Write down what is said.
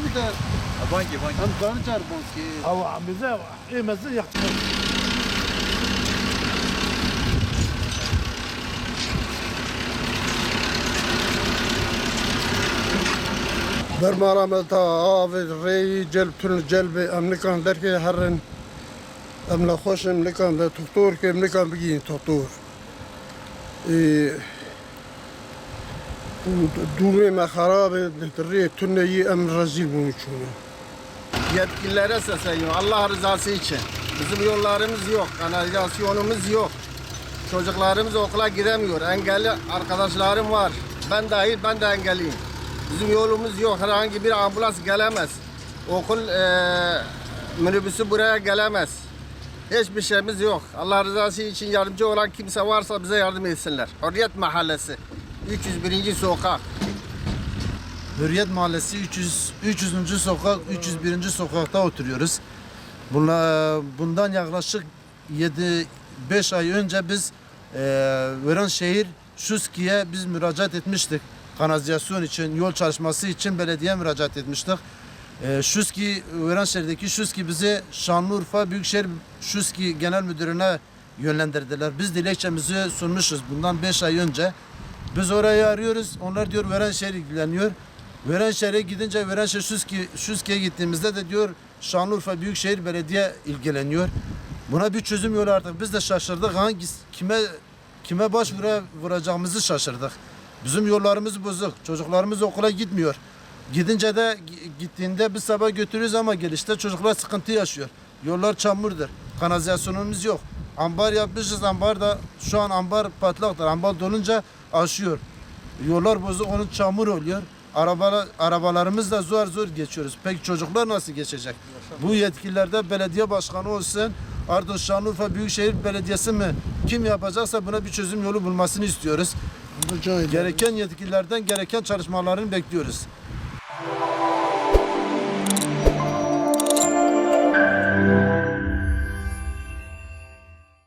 بده بانكي هم كارجر بانكي او bize yemesi yakmıyor. برمارا ملتا آف ری جلب تون جلب امریکان درکی هرن املا خوش امریکان به دکتر که امریکان بگین دکتر دوره ما خراب ری تونی ام رزیل بونچونه. Yetkililere sesleniyorum Allah rızası için. Bizim yollarımız yok, kanalizasyonumuz yok. Çocuklarımız okula gidemiyor. Engelli arkadaşlarım var. Ben dahil, ben de engelliyim. Bizim yolumuz yok. Herhangi bir ambulans gelemez. Okul minibüsü buraya gelemez. Hiçbir şeyimiz yok. Allah rızası için yardımcı olan kimse varsa bize yardım etsinler. Hürriyet Mahallesi 301. sokak. Hürriyet Mahallesi 300. sokak 301. sokakta oturuyoruz. Bundan yaklaşık 5 ay önce biz Viranşehir Şuski'ye biz müracaat etmiştik. Kanalizasyon için, yol çalışması için belediye müracaat etmiştik. Şuski, Viranşehir'deki Şuski bizi Şanlıurfa Büyükşehir Şuski Genel Müdürü'ne yönlendirdiler. Biz dilekçemizi sunmuşuz bundan 5 ay önce. Biz orayı arıyoruz. Onlar diyor Viranşehir ilgileniyor. Viranşehir'e gidince Viranşehir Şuski'ye gittiğimizde de diyor Şanlıurfa Büyükşehir Belediye ilgileniyor. Buna bir çözüm yolu artık. Biz de şaşırdık. Kime başvuracağımızı şaşırdık. Bizim yollarımız bozuk. Çocuklarımız okula gitmiyor. Gittiğinde biz sabah götürüyoruz ama gelişte çocuklar sıkıntı yaşıyor. Yollar çamurdur. Kanalizasyonumuz yok. Ambar yapmışız. Ambar da şu an ambar patlaktır. Ambar dolunca aşıyor. Yollar bozuk. Onun çamur oluyor. Arabalarımız da zor geçiyoruz. Peki çocuklar nasıl geçecek? Bu yetkililerde belediye başkanı olsun, artık Şanlıurfa Büyükşehir Belediyesi mi? Kim yapacaksa buna bir çözüm yolu bulmasını istiyoruz. Gereken yetkililerden gereken çalışmalarını bekliyoruz.